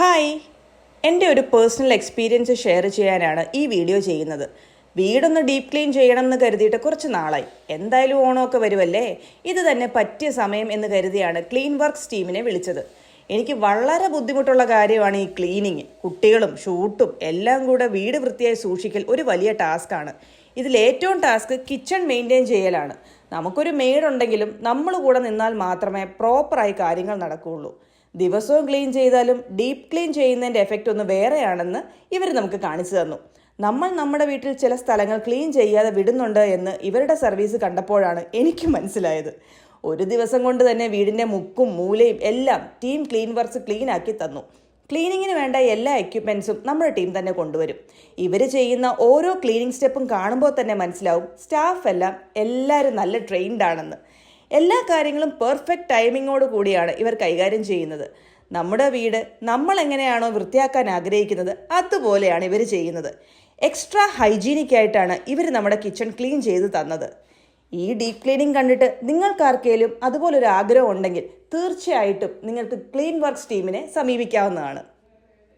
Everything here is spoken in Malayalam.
ഹായ്, എൻ്റെ ഒരു പേഴ്സണൽ എക്സ്പീരിയൻസ് ഷെയർ ചെയ്യാനാണ് ഈ വീഡിയോ ചെയ്യുന്നത്. വീടൊന്ന് ഡീപ്പ് ക്ലീൻ ചെയ്യണം എന്ന് കരുതിയിട്ട് കുറച്ച് നാളായി. എന്തായാലും ഓണമൊക്കെ വരുമല്ലേ, ഇത് തന്നെ പറ്റിയ സമയം എന്ന് കരുതിയാണ് ക്ലീൻ വർക്ക്സ് ടീമിനെ വിളിച്ചത്. എനിക്ക് വളരെ ബുദ്ധിമുട്ടുള്ള കാര്യമാണ് ഈ ക്ലീനിങ്. കുട്ടികളും ഷൂട്ടും എല്ലാം കൂടെ വീട് വൃത്തിയായി സൂക്ഷിക്കൽ ഒരു വലിയ ടാസ്ക്കാണ്. ഇതിലേറ്റവും ടാസ്ക് കിച്ചൺ മെയിൻറ്റെയിൻ ചെയ്യലാണ്. നമുക്കൊരു മെയ്ഡുണ്ടെങ്കിലും നമ്മൾ കൂടെ നിന്നാൽ മാത്രമേ പ്രോപ്പറായി കാര്യങ്ങൾ നടക്കുകയുള്ളൂ. ദിവസവും ക്ലീൻ ചെയ്താലും ഡീപ്പ് ക്ലീൻ ചെയ്യുന്നതിൻ്റെ എഫക്റ്റ് ഒന്ന് വേറെയാണെന്ന് ഇവർ നമുക്ക് കാണിച്ചു തന്നു. നമ്മൾ നമ്മുടെ വീട്ടിൽ ചില സ്ഥലങ്ങൾ ക്ലീൻ ചെയ്യാതെ വിടുന്നുണ്ട് എന്ന് ഇവരുടെ സർവീസ് കണ്ടപ്പോഴാണ് എനിക്ക് മനസ്സിലായത്. ഒരു ദിവസം കൊണ്ട് തന്നെ വീടിൻ്റെ മുക്കും മൂലയും എല്ലാം ടീം ക്ലീൻ വർക്ക്സ് ക്ലീൻ ആക്കി തന്നു. ക്ലീനിങ്ങിന് വേണ്ട എല്ലാ എക്യുപ്മെൻസും നമ്മുടെ ടീം തന്നെ കൊണ്ടുവരും. ഇവർ ചെയ്യുന്ന ഓരോ ക്ലീനിങ് സ്റ്റെപ്പും കാണുമ്പോൾ തന്നെ മനസ്സിലാവും സ്റ്റാഫ് എല്ലാവരും നല്ല ട്രെയിൻഡ് ആണെന്ന്. എല്ലാ കാര്യങ്ങളും പെർഫെക്റ്റ് ടൈമിങ്ങോട് കൂടിയാണ് ഇവർ കൈകാര്യം ചെയ്യുന്നത്. നമ്മുടെ വീട് നമ്മൾ എങ്ങനെയാണോ വൃത്തിയാക്കാൻ ആഗ്രഹിക്കുന്നത് അതുപോലെയാണ് ഇവർ ചെയ്യുന്നത്. എക്സ്ട്രാ ഹൈജീനിക് ആയിട്ടാണ് ഇവർ നമ്മുടെ കിച്ചൺ ക്ലീൻ ചെയ്ത് തന്നത്. ഈ ഡീപ്പ് ക്ലീനിങ് കണ്ടിട്ട് നിങ്ങൾക്കാർക്കെങ്കിലും അതുപോലൊരു ആഗ്രഹം ഉണ്ടെങ്കിൽ തീർച്ചയായിട്ടും നിങ്ങൾക്ക് ക്ലീൻ വർക്ക്സ് ടീമിനെ സമീപിക്കാവുന്നതാണ്.